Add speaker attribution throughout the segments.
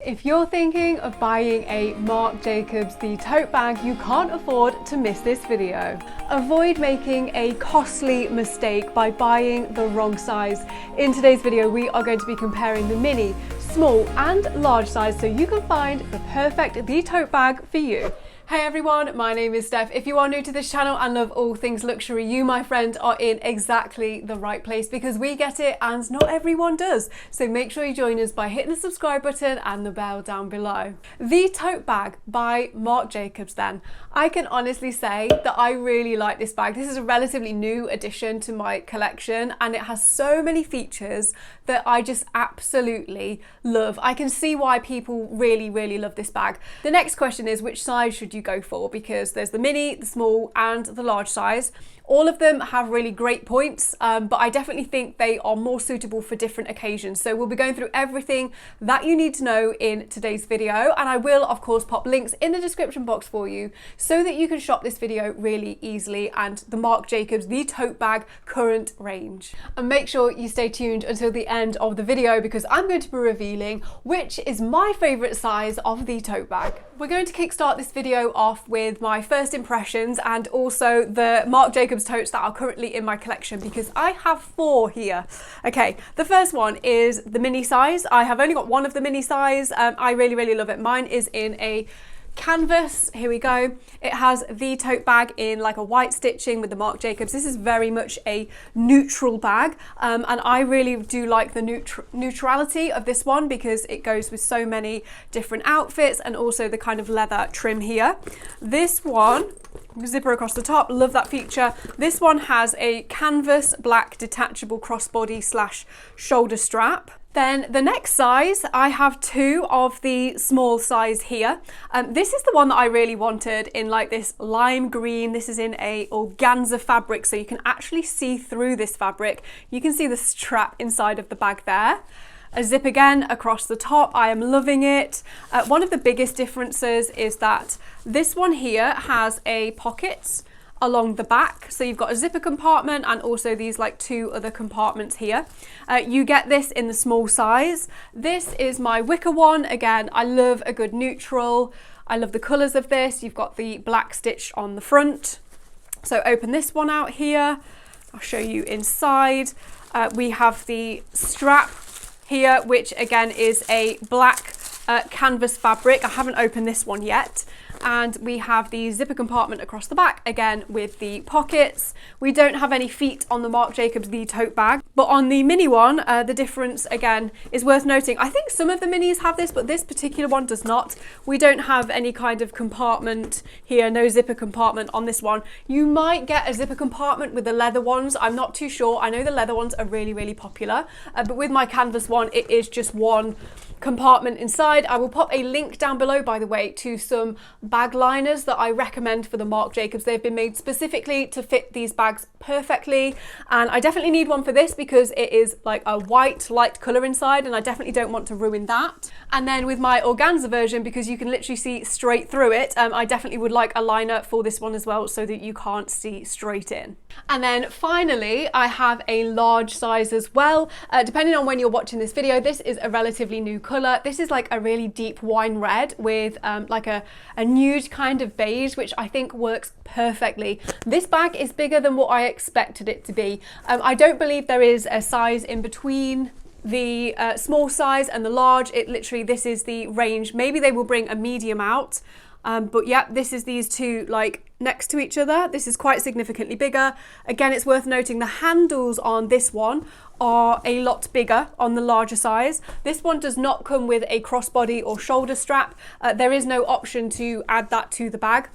Speaker 1: If you're thinking of buying a Marc Jacobs the tote bag, you can't afford to miss this video. Avoid making a costly mistake by buying the wrong size. In today's video, we are going to be comparing the mini, small and large size so you can find the perfect the tote bag for you. Hey everyone, my name is Steph. If you are new to this channel and love all things luxury, you, my friend, are in exactly the right place because we get it and not everyone does. So make sure you join us by hitting the subscribe button and the bell down below. The tote bag by Marc Jacobs then. I can honestly say that I really like this bag. This is a relatively new addition to my collection and it has so many features that I just absolutely love. I can see why people really love this bag. The next question is, which size should you go for? Because there's the mini, the small and the large size. All of them have really great points, but I definitely think they are more suitable for different occasions. So we'll be going through everything that you need to know in today's video. And I will, of course, pop links in the description box for you so that you can shop this video really easily and the Marc Jacobs, the tote bag current range. And make sure you stay tuned until the end of the video because I'm going to be revealing which is my favorite size of the tote bag. We're going to kickstart this video off with my first impressions and also the Marc Jacobs totes that are currently in my collection because I have 4 here. Okay, the first one is the mini size. I have only got one of the mini size. I really love it. Mine is in a canvas. Here we go. It has the tote bag in like a white stitching with the Marc Jacobs. This is very much a neutral bag and I really do like the neutrality of this one because it goes with so many different outfits and also the kind of leather trim here. This one, zipper across the top, love that feature. This one has a canvas black detachable crossbody / shoulder strap. Then the next size, I have 2 of the small size here. This is the one that I really wanted in like this lime green. This is in a organza fabric, so you can actually see through this fabric. You can see the strap inside of the bag there. A zip again across the top. I am loving it. One of the biggest differences is that this one here has a pocket along the back, so you've got a zipper compartment and also these like 2 other compartments here. You get this in the small size. This is my wicker one. Again, I love a good neutral. I love the colors of this. You've got the black stitch on the front. So open this one out here. I'll show you inside. We have the strap here, which again is a black canvas fabric. I haven't opened this one yet. And we have the zipper compartment across the back, again with the pockets. We don't have any feet on the Marc Jacobs the tote bag, but on the mini one, the difference again is worth noting. I think some of the minis have this, but this particular one does not. We don't have any kind of compartment here, no zipper compartment on this one. You might get a zipper compartment with the leather ones. I'm not too sure. I know the leather ones are really popular, but with my canvas one, it is just one compartment inside. I will pop a link down below, by the way, to some bag liners that I recommend for the Marc Jacobs. They've been made specifically to fit these bags perfectly, and I definitely need one for this because it is like a white light color inside and I definitely don't want to ruin that. And then with my organza version, because you can literally see straight through it, I definitely would like a liner for this one as well so that you can't see straight in. And then finally, I have a large size as well. Depending on when you're watching this video, this is a relatively new color. This is like a really deep wine red with like a nude kind of beige, which I think works perfectly. This bag is bigger than what I expected it to be. I don't believe there is a size in between the small size and the large. It literally, this is the range. Maybe they will bring a medium out. But yeah, this is these 2 like next to each other. This is quite significantly bigger. Again, it's worth noting the handles on this one are a lot bigger on the larger size. This one does not come with a crossbody or shoulder strap. There is no option to add that to the bag.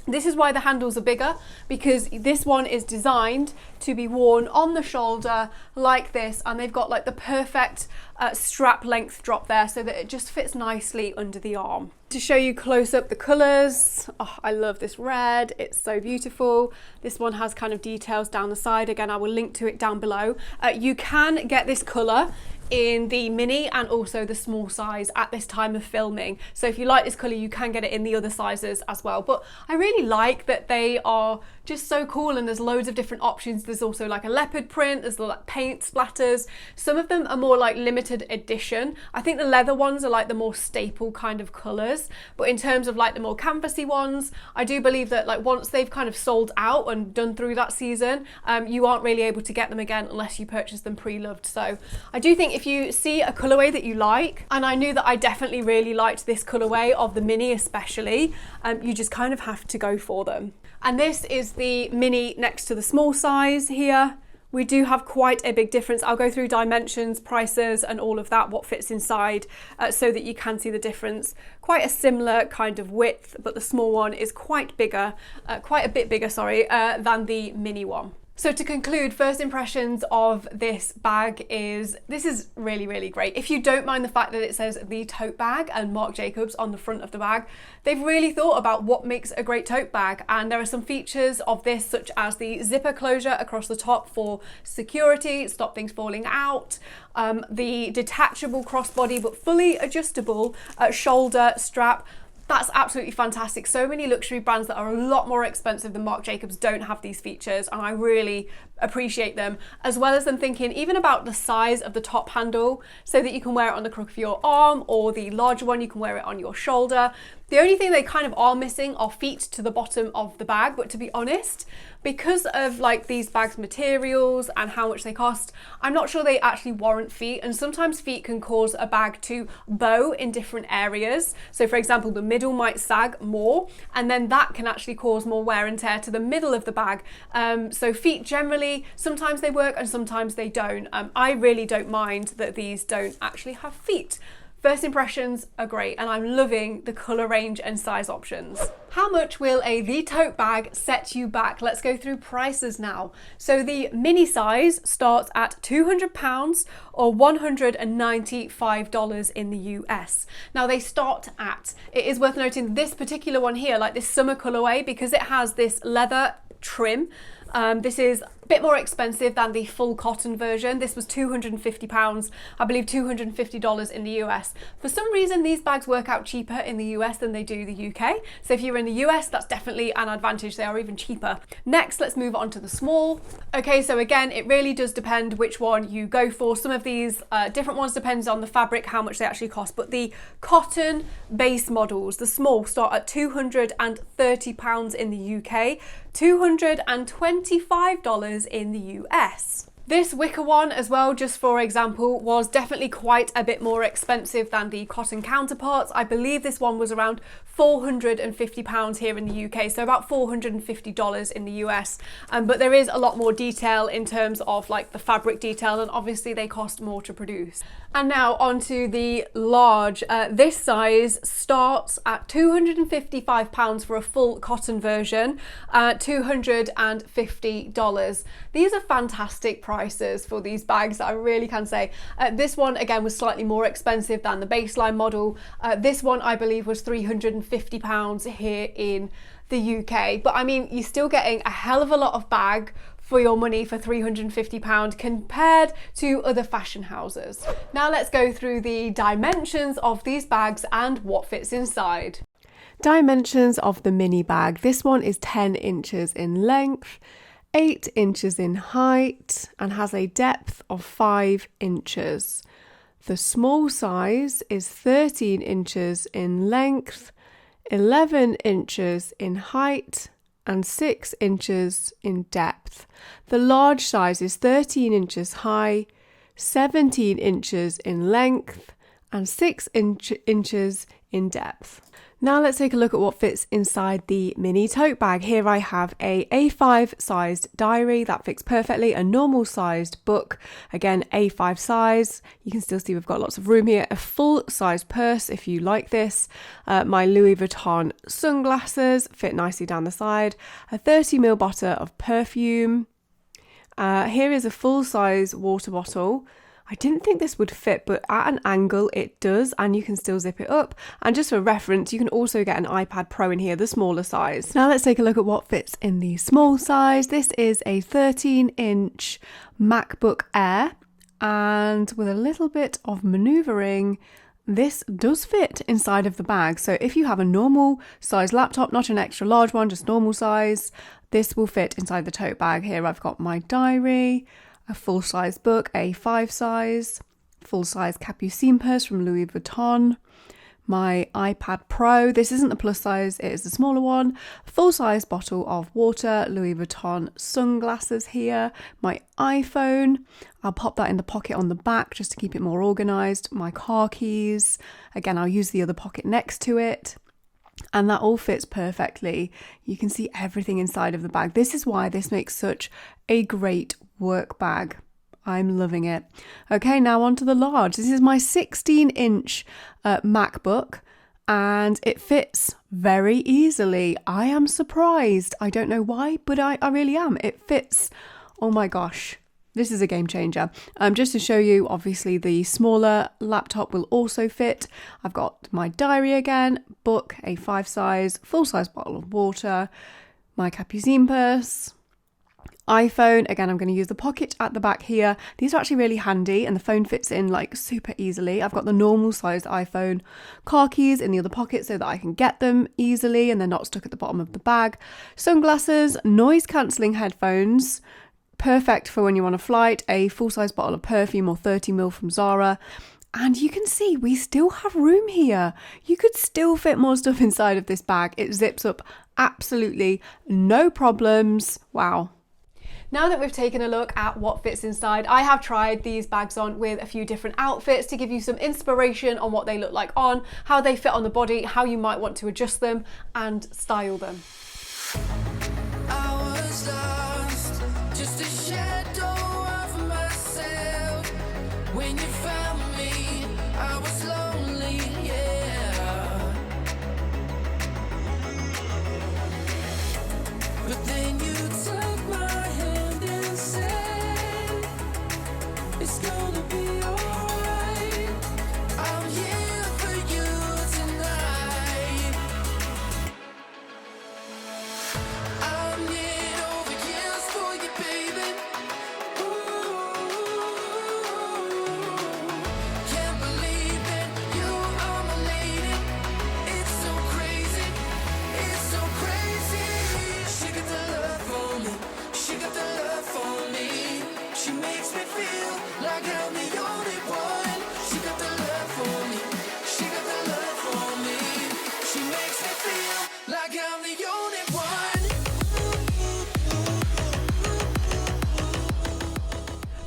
Speaker 1: This is why the handles are bigger, because this one is designed to be worn on the shoulder like this, and they've got like the perfect strap length drop there so that it just fits nicely under the arm. To show you close up the colors, oh, I love this red, it's so beautiful. This one has kind of details down the side. Again, I will link to it down below. You can get this color in the mini and also the small size at this time of filming. So if you like this colour, you can get it in the other sizes as well. But I really like that they are just so cool, and there's loads of different options. There's also like a leopard print, there's like paint splatters. Some of them are more like limited edition. I think the leather ones are like the more staple kind of colours, but in terms of like the more canvassy ones, I do believe that like once they've kind of sold out and done through that season, you aren't really able to get them again unless you purchase them pre-loved. So I do think if you see a colourway that you like, and I knew that I definitely really liked this colourway of the mini especially, you just kind of have to go for them. And this is the mini next to the small size here. We do have quite a big difference. I'll go through dimensions, prices, and all of that, what fits inside, so that you can see the difference. Quite a similar kind of width, but the small one is quite bigger, quite a bit bigger, sorry, than the mini one. So to conclude, first impressions of this bag is, this is really, really great. If you don't mind the fact that it says the tote bag and Marc Jacobs on the front of the bag, they've really thought about what makes a great tote bag. And there are some features of this, such as the zipper closure across the top for security, stop things falling out, the detachable crossbody but fully adjustable shoulder strap. That's absolutely fantastic. So many luxury brands that are a lot more expensive than Marc Jacobs don't have these features, and I really appreciate them, as well as them thinking even about the size of the top handle so that you can wear it on the crook of your arm, or the larger one you can wear it on your shoulder. The only thing they kind of are missing are feet to the bottom of the bag, but to be honest, because of like these bags materials and how much they cost, I'm not sure they actually warrant feet, and sometimes feet can cause a bag to bow in different areas. So for example, the middle might sag more, and then that can actually cause more wear and tear to the middle of the bag. So feet generally, sometimes they work and sometimes they don't. I really don't mind that these don't actually have feet. First impressions are great, and I'm loving the colour range and size options. How much will a The Tote bag set you back? Let's go through prices now. So the mini size starts at £200 or $195 in the US. Now they start at, it is worth noting this particular one here, like this summer colourway, because it has this leather trim. This is a bit more expensive than the full cotton version. This was £250, I believe $250 in the US. For some reason, these bags work out cheaper in the US than they do the UK. So if you're in the US, that's definitely an advantage. They are even cheaper. Next, let's move on to the small. Okay, so again, it really does depend which one you go for. Some of these different ones depends on the fabric, how much they actually cost. But the cotton base models, the small, start at £230 in the UK, $225 in the US. This wicker one as well, just for example, was definitely quite a bit more expensive than the cotton counterparts. I believe this one was around £450 here in the UK, so about $450 in the US. But there is a lot more detail in terms of like the fabric detail, and obviously they cost more to produce. And now onto the large. This size starts at £255 for a full cotton version, $250. These are fantastic prices for these bags, I really can say. This one again was slightly more expensive than the baseline model. This one I believe was £350 here in the UK, but I mean you're still getting a hell of a lot of bag for your money for £350 compared to other fashion houses. Now let's go through the dimensions of these bags and what fits inside. Dimensions of the mini bag. This one is 10 inches in length, 8 inches in height, and has a depth of 5 inches. The small size is 13 inches in length, 11 inches in height, and 6 inches in depth. The large size is 13 inches high, 17 inches in length, and 6 inches in depth. Now let's take a look at what fits inside the mini tote bag. Here I have a A5 sized diary that fits perfectly, a normal sized book, again A5 size. You can still see we've got lots of room here, a full size purse if you like this, my Louis Vuitton sunglasses fit nicely down the side, a 30ml bottle of perfume. Here is a full size water bottle. I didn't think this would fit, but at an angle it does, and you can still zip it up. And just for reference, you can also get an iPad Pro in here, the smaller size. Now let's take a look at what fits in the small size. This is a 13-inch MacBook Air. And with a little bit of maneuvering, this does fit inside of the bag. So if you have a normal size laptop, not an extra large one, just normal size, this will fit inside the tote bag. Here I've got my diary, a full-size book, A5 size, full-size capucine purse from Louis Vuitton, my iPad Pro, this isn't the plus size, it is the smaller one, full-size bottle of water, Louis Vuitton sunglasses here, my iPhone, I'll pop that in the pocket on the back just to keep it more organised, my car keys, again I'll use the other pocket next to it, and that all fits perfectly. You can see everything inside of the bag. This is why this makes such a great work bag. I'm loving it. Okay, now on to the large. This is my 16-inch MacBook and it fits very easily. I am surprised. I don't know why, but I really am. It fits. Oh my gosh. This is a game changer. Just to show you, obviously the smaller laptop will also fit. I've got my diary again, book, A5 size, full-size bottle of water, my capucine purse, iPhone, again I'm going to use the pocket at the back here. These are actually really handy and the phone fits in like super easily. I've got the normal sized iPhone, car keys in the other pocket so that I can get them easily and they're not stuck at the bottom of the bag. Sunglasses, noise cancelling headphones, perfect for when you're on a flight, a full-size bottle of perfume or 30ml from Zara. And you can see we still have room here. You could still fit more stuff inside of this bag. It zips up absolutely no problems. Wow. Now that we've taken a look at what fits inside, I have tried these bags on with a few different outfits to give you some inspiration on what they look like on, how they fit on the body, how you might want to adjust them and style them.
Speaker 2: I was lost, just a shadow of myself. When you found me, I was lonely, yeah. But then you took my hand and said, it's gonna be alright. I'm here for you tonight. I'm in over years for you, baby. Ooh, can't believe it, you are my lady. It's so crazy, it's so crazy. She got the love for me, she got the love for me. She makes me feel like I'm the only one. She got the love for me, she got the love for me. She makes me feel like I'm the only one.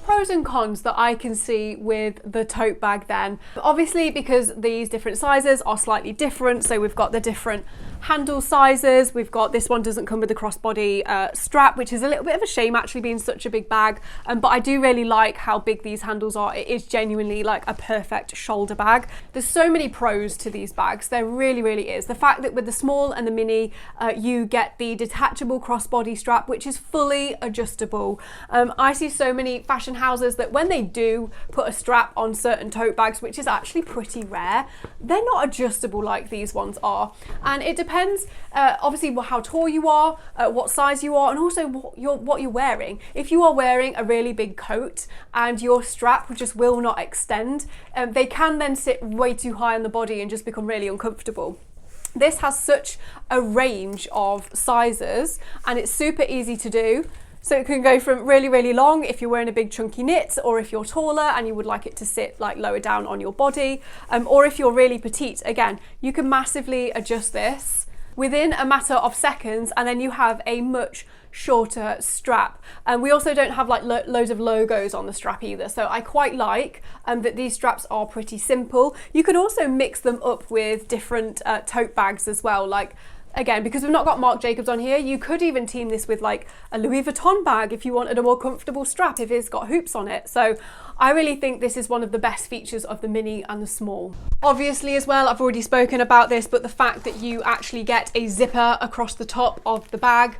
Speaker 1: Pros and cons that I can see with the tote bag then. Obviously, because these different sizes are slightly different, so we've got the different handle sizes, we've got this one doesn't come with the crossbody strap, which is a little bit of a shame actually being such a big bag, but I do really like how big these handles are. It is genuinely like a perfect shoulder bag. There's so many pros to these bags, there really is. The fact that with the small and the mini you get the detachable crossbody strap, which is fully adjustable. I see so many fashion houses that when they do put a strap on certain tote bags, which is actually pretty rare, they're not adjustable like these ones are, and it depends obviously how tall you are, what size you are, and also what you're wearing. If you are wearing a really big coat and your strap just will not extend, they can then sit way too high on the body and just become really uncomfortable. This has such a range of sizes and it's super easy to do. So it can go from really long if you're wearing a big chunky knit, or if you're taller and you would like it to sit like lower down on your body, or if you're really petite, again, you can massively adjust this within a matter of seconds, and then you have a much shorter strap. And we also don't have like loads of logos on the strap either, so I quite like that these straps are pretty simple. You could also mix them up with different tote bags as well, like again, because we've not got Marc Jacobs on here, you could even team this with like a Louis Vuitton bag if you wanted a more comfortable strap, if it's got hoops on it. So I really think this is one of the best features of the mini and the small. Obviously as well, I've already spoken about this, but the fact that you actually get a zipper across the top of the bag.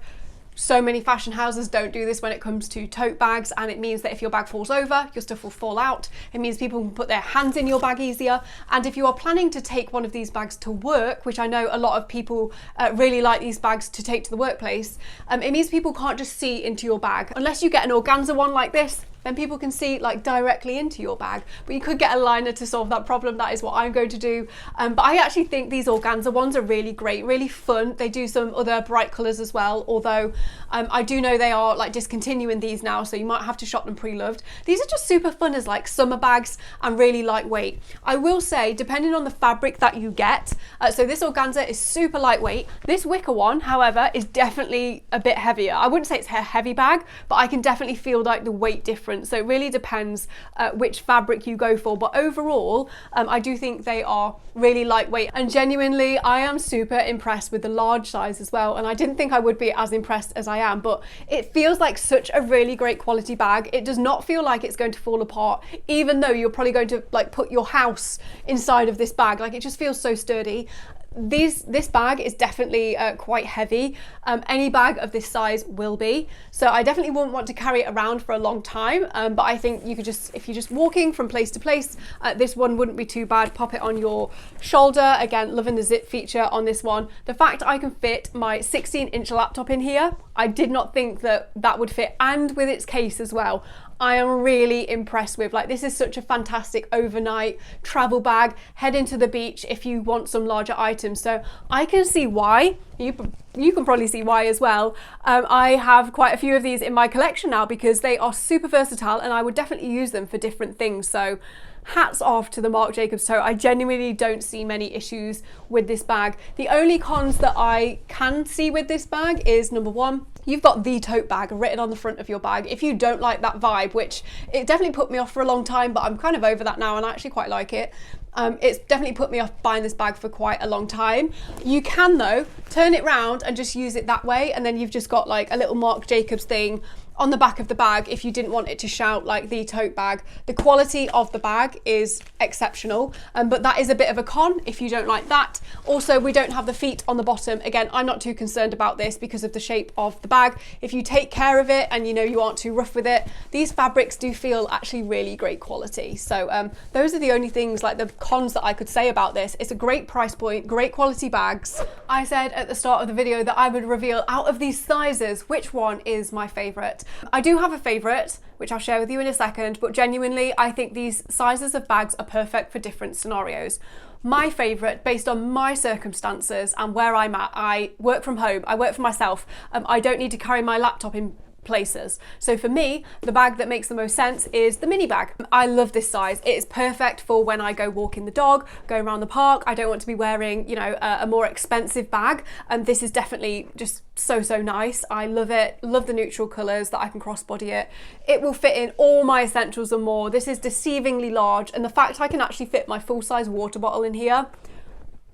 Speaker 1: So many fashion houses don't do this when it comes to tote bags, and it means that if your bag falls over, your stuff will fall out. It means people can put their hands in your bag easier. And if you are planning to take one of these bags to work, which I know a lot of people really like these bags to take to the workplace, it means people can't just see into your bag. Unless you get an organza one like this, then people can see like directly into your bag. But you could get a liner to solve that problem. That is what I'm going to do. But I actually think these organza ones are really great, really fun. They do some other bright colours as well, although I do know they are like discontinuing these now, so you might have to shop them pre-loved. These are just super fun as like summer bags and really lightweight. I will say, depending on the fabric that you get, so this organza is super lightweight. This wicker one, however, is definitely a bit heavier. I wouldn't say it's a heavy bag, but I can definitely feel like the weight difference. So it really depends which fabric you go for. But overall, I do think they are really lightweight, and genuinely I am super impressed with the large size as well. And I didn't think I would be as impressed as I am, but it feels like such a really great quality bag. It does not feel like it's going to fall apart, even though you're probably going to like put your house inside of this bag. Like, it just feels so sturdy. This bag is definitely quite heavy. Any bag of this size will be, so I definitely wouldn't want to carry it around for a long time, but I think you could just, if you're just walking from place to place, this one wouldn't be too bad. Pop it on your shoulder. Again, loving the zip feature on this one. The fact I can fit my 16-inch laptop in here, I did not think that that would fit, and with its case as well, I am really impressed with. Like, this is such a fantastic overnight travel bag, heading to the beach if you want some larger items. So I can see why. You can probably see why as well. I have quite a few of these in my collection now because they are super versatile, and I would definitely use them for different things. So hats off to the Marc Jacobs tote. I genuinely don't see many issues with this bag. The only cons that I can see with this bag is, number one, you've got the tote bag written on the front of your bag. If you don't like that vibe, which it definitely put me off for a long time, but I'm kind of over that now and I actually quite like it. It's definitely put me off buying this bag for quite a long time. You can though turn it round and just use it that way, and then you've just got like a little Marc Jacobs thing on the back of the bag if you didn't want it to shout like the tote bag. The quality of the bag is exceptional, but that is a bit of a con if you don't like that. Also, we don't have the feet on the bottom. Again, I'm not too concerned about this because of the shape of the bag. If you take care of it and you know you aren't too rough with it, these fabrics do feel actually really great quality. So those are the only things, like the cons that I could say about this. It's a great price point, great quality bags. I said at the start of the video that I would reveal out of these sizes which one is my favorite. I do have a favourite, which I'll share with you in a second, but genuinely, I think these sizes of bags are perfect for different scenarios. My favourite, based on my circumstances and where I'm at, I work from home, I work for myself, I don't need to carry my laptop in places. So for me, the bag that makes the most sense is the mini bag. I love this size. It is perfect for when I go walking the dog, going around the park. I don't want to be wearing, you know, a more expensive bag, and this is definitely just so nice. I love it. Love the neutral colours that I can crossbody it. It will fit in all my essentials and more. This is deceivingly large, and the fact I can actually fit my full-size water bottle in here,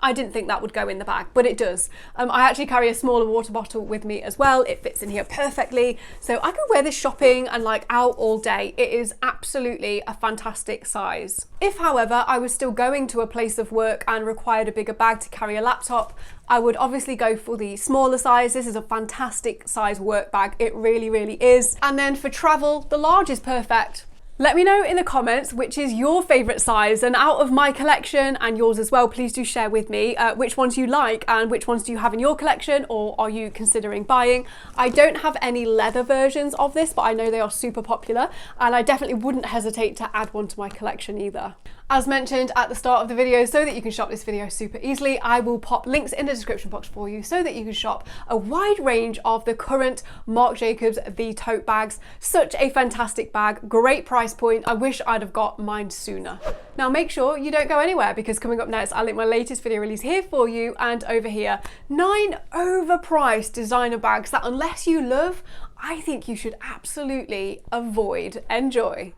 Speaker 1: I didn't think that would go in the bag, but it does. I actually carry a smaller water bottle with me as well. It fits in here perfectly. So I can wear this shopping and like out all day. It is absolutely a fantastic size. If, however, I was still going to a place of work and required a bigger bag to carry a laptop, I would obviously go for the smaller size. This is a fantastic size work bag. It really is. And then for travel, the large is perfect. Let me know in the comments which is your favourite size, and out of my collection and yours as well, please do share with me which ones you like and which ones do you have in your collection or are you considering buying. I don't have any leather versions of this, but I know they are super popular, and I definitely wouldn't hesitate to add one to my collection either. As mentioned at the start of the video, so that you can shop this video super easily, I will pop links in the description box for you so that you can shop a wide range of the current Marc Jacobs The Tote bags. Such a fantastic bag, great price point. I wish I'd have got mine sooner. Now make sure you don't go anywhere, because coming up next, I'll link my latest video release here for you and over here. 9 overpriced designer bags that, unless you love, I think you should absolutely avoid. Enjoy.